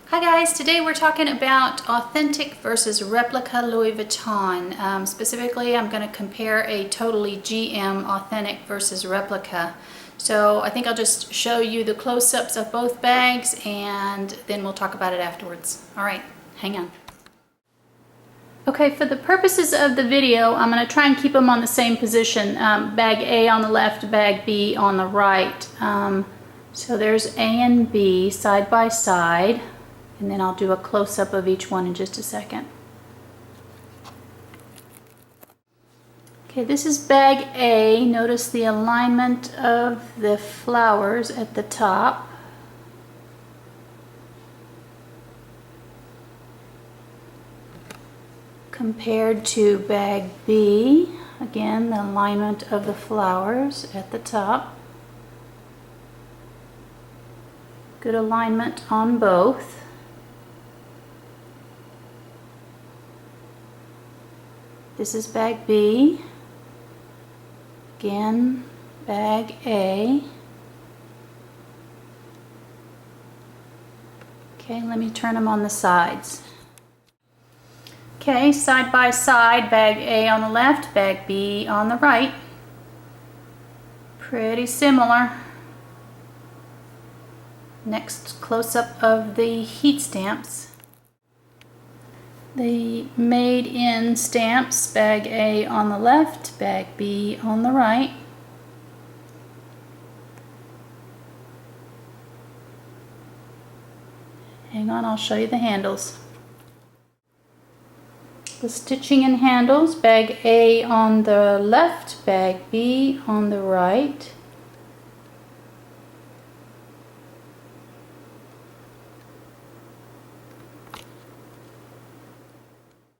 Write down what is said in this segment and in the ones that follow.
Hi guys, today we're talking about authentic versus replica Louis Vuitton. Specifically, I'm going to compare a Totally GM authentic versus replica. So I think I'll just show you the close-ups of both bags and then we'll talk about it afterwards. Alright, hang on. Okay, for the purposes of the video, I'm going to try and keep them on the same position. Bag A on the left, bag B on the right. So there's A and B side by side. And then I'll do a close-up of each one in just a second. Okay, this is bag A. Notice the alignment of the flowers at the top. Compared to bag B, again, the alignment of the flowers at the top. Good alignment on both. This is bag B, again bag A. Okay, let me turn them on the sides. Okay, side by side, bag A on the left, bag B on the right. Pretty similar. Next close-up of the heat stamps. The made in stamps, bag A on the left, bag B on the right. Hang on, I'll show you the handles. The stitching and handles, bag A on the left, bag B on the right.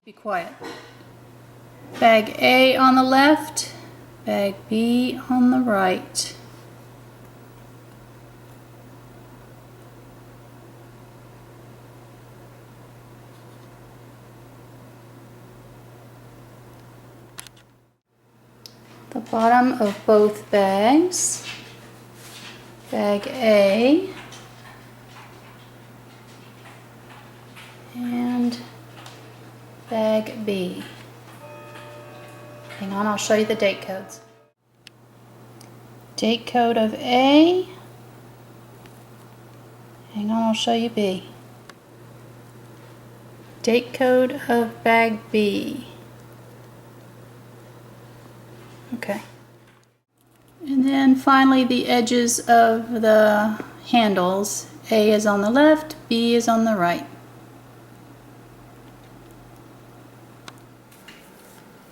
Be quiet. Bag A on the left, bag B on the right. The bottom of both bags, bag A and bag B. Hang on, I'll show you the date codes. Date code of A. Hang on, I'll show you B. Date code of bag B. Okay. And then finally the edges of the handles. A is on the left, B is on the right.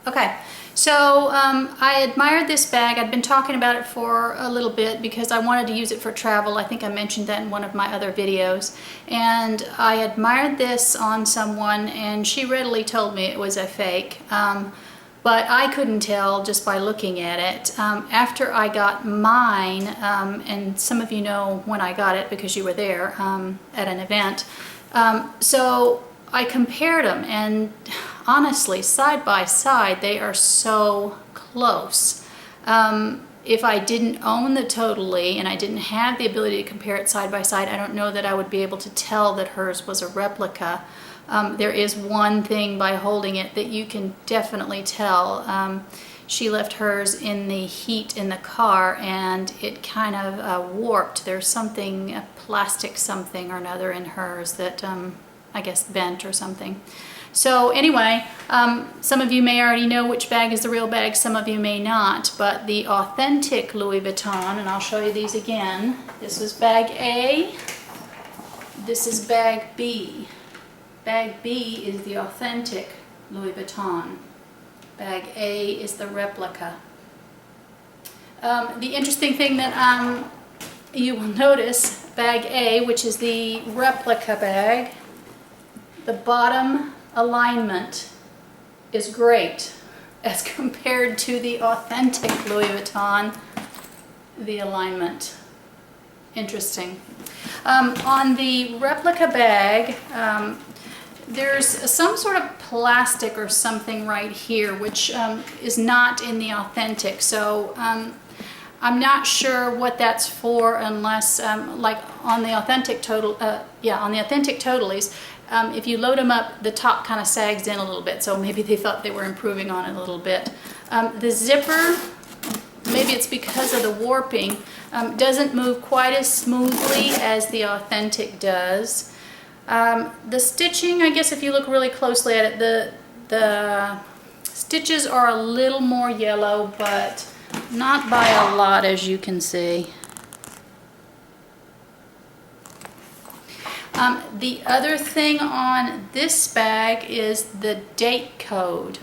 Okay, so I admired this bag. I'd been talking about it for a little bit because I wanted to use it for travel. I think I mentioned that in one of my other videos. And I admired this on someone and she readily told me it was a fake. But I couldn't tell just by looking at it. After I got mine, and some of you know when I got it because you were there at an event, so I compared them, and honestly, side by side, they are so close. If I didn't own the Totally and I didn't have the ability to compare it side by side, I don't know that I would be able to tell that hers was a replica. There is one thing by holding it that you can definitely tell. She left hers in the heat in the car and it kind of warped. There's something, a plastic something or another in hers that I guess bent or something. So anyway, some of you may already know which bag is the real bag, some of you may not, but the authentic Louis Vuitton, and I'll show you these again. This is bag A, this is bag B. Bag B is the authentic Louis Vuitton. Bag A is the replica. The interesting thing that you will notice, bag A, which is the replica bag, the bottom alignment is great as compared to the authentic Louis Vuitton, the alignment. Interesting. On the replica bag, there's some sort of plastic or something right here which is not in the authentic. So I'm not sure what that's for unless, like on the authentic total, on the authentic Totallys, if you load them up, the top kind of sags in a little bit, so maybe they thought they were improving on it a little bit. The zipper, maybe it's because of the warping, doesn't move quite as smoothly as the authentic does. The stitching, I guess if you look really closely at it, the stitches are a little more yellow, but not by a lot, as you can see. The other thing on this bag is the date code.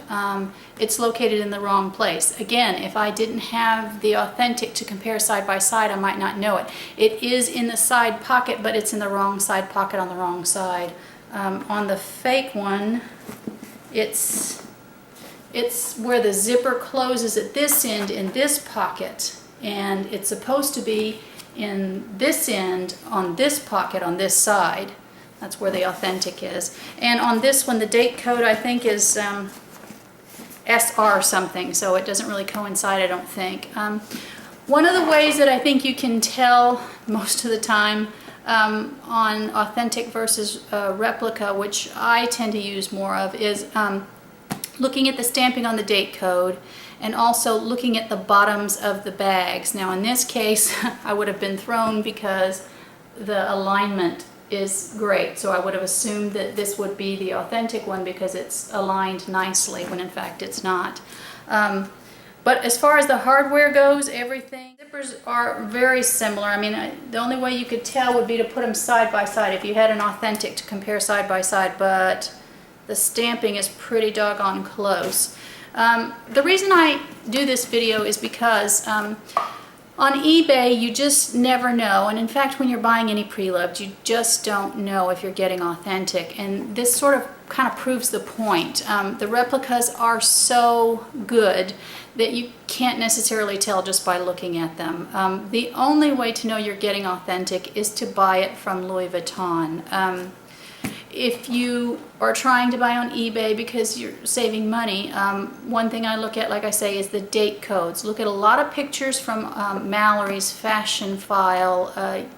It's located in the wrong place. Again, if I didn't have the authentic to compare side by side, I might not know it. It is in the side pocket, but it's in the wrong side pocket on the wrong side. On the fake one, it's where the zipper closes at this end in this pocket, and it's supposed to be in this end on this pocket on this side. That's where the authentic is. And on this one, the date code I think is SR something, so it doesn't really coincide, I don't think. One of the ways that I think you can tell most of the time on authentic versus replica, which I tend to use more of, is looking at the stamping on the date code and also looking at the bottoms of the bags. Now in this case, I would have been thrown because the alignment is great, so I would have assumed that this would be the authentic one because it's aligned nicely, when in fact it's not. But as far as the hardware goes, everything, zippers are very similar. I mean, the only way you could tell would be to put them side by side if you had an authentic to compare side by side, but the stamping is pretty doggone close. The reason I do this video is because on eBay you just never know, and in fact when you're buying any pre-loved you just don't know if you're getting authentic, and this sort of kind of proves the point. The replicas are so good that you can't necessarily tell just by looking at them. The only way to know you're getting authentic is to buy it from Louis Vuitton. If you are trying to buy on eBay because you're saving money, one thing I look at, like I say, is the date codes. Look at a lot of pictures from Mallory's, Fashion File,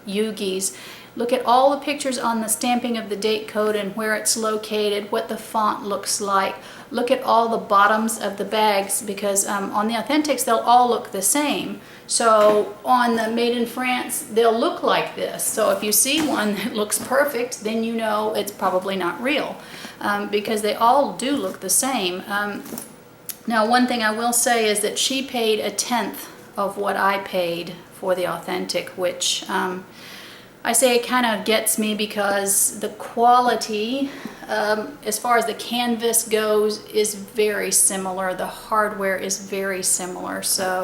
Yugi's. Look at all the pictures on the stamping of the date code and where it's located, what the font looks like. Look at all the bottoms of the bags, because on the authentics they'll all look the same. So on the Made in France, they'll look like this. So if you see one that looks perfect, then you know it's probably not real, because they all do look the same. Now one thing I will say is that she paid 1/10 of what I paid for the authentic, which I say it kind of gets me because the quality, as far as the canvas goes, is very similar. The hardware is very similar. So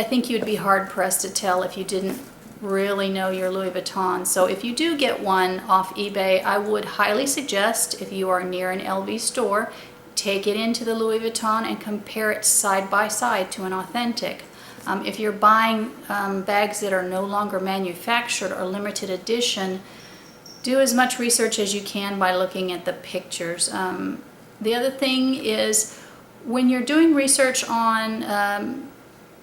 I think you'd be hard pressed to tell if you didn't really know your Louis Vuitton. So if you do get one off eBay, I would highly suggest, if you are near an LV store, take it into the Louis Vuitton and compare it side by side to an authentic. If you're buying bags that are no longer manufactured or limited edition, do as much research as you can by looking at the pictures. The other thing is, when you're doing research on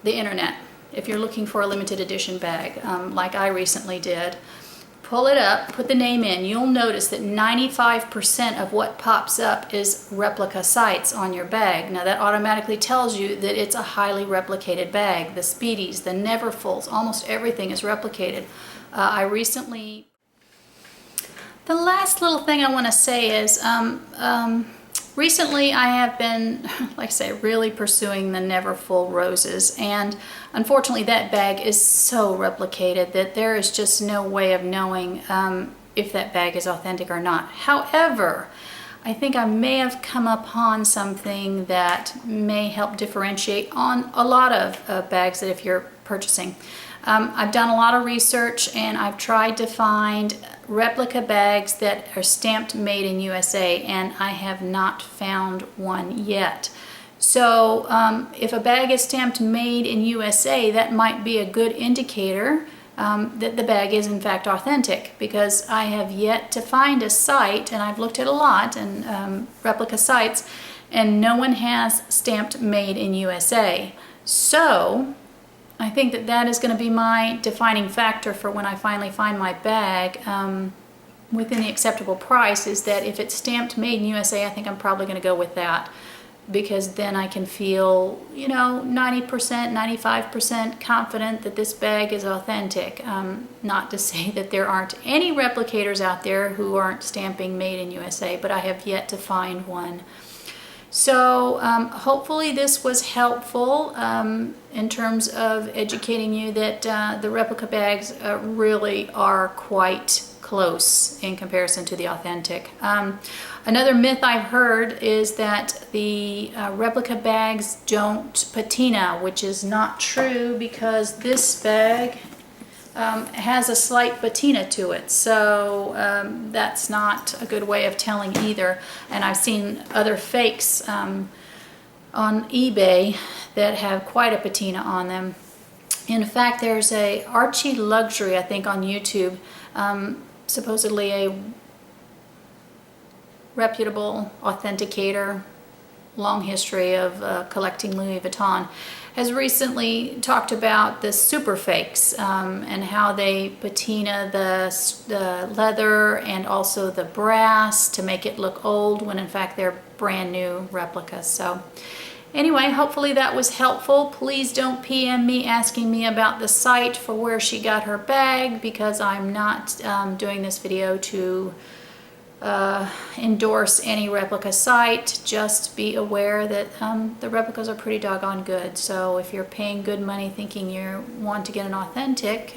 the internet, if you're looking for a limited edition bag, like I recently did, pull it up, put the name in. You'll notice that 95% of what pops up is replica sites on your bag. Now that automatically tells you that it's a highly replicated bag. The Speedies, the Neverfulls, almost everything is replicated. The last little thing I want to say is, recently I have been, like I say, really pursuing the Neverfull roses, and unfortunately that bag is so replicated that there is just no way of knowing if that bag is authentic or not. However, I think I may have come upon something that may help differentiate on a lot of bags that if you're purchasing. I've done a lot of research and I've tried to find replica bags that are stamped made in USA, and I have not found one yet. So if a bag is stamped made in USA, that might be a good indicator that the bag is in fact authentic, because I have yet to find a site, and I've looked at a lot and replica sites, and no one has stamped made in USA. So I think that that is going to be my defining factor for when I finally find my bag within the acceptable price, is that if it's stamped made in USA, I think I'm probably going to go with that, because then I can feel, you know, 90%, 95% confident that this bag is authentic. Not to say that there aren't any replicators out there who aren't stamping made in USA, but I have yet to find one. So hopefully this was helpful in terms of educating you that the replica bags really are quite close in comparison to the authentic. Another myth I've heard is that the replica bags don't patina, which is not true, because this bag has a slight patina to it, so that's not a good way of telling either. And I've seen other fakes on eBay that have quite a patina on them. In fact, there's a Archie Luxury, I think, on YouTube, supposedly a reputable authenticator, long history of collecting Louis Vuitton, has recently talked about the super fakes and how they patina the leather and also the brass to make it look old, when in fact they're brand new replicas. So anyway, hopefully that was helpful. Please don't PM me asking me about the site for where she got her bag, because I'm not doing this video to endorse any replica site. Just be aware that the replicas are pretty doggone good. So if you're paying good money thinking you want to get an authentic,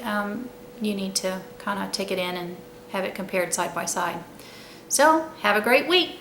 you need to kind of take it in and have it compared side by side. So have a great week.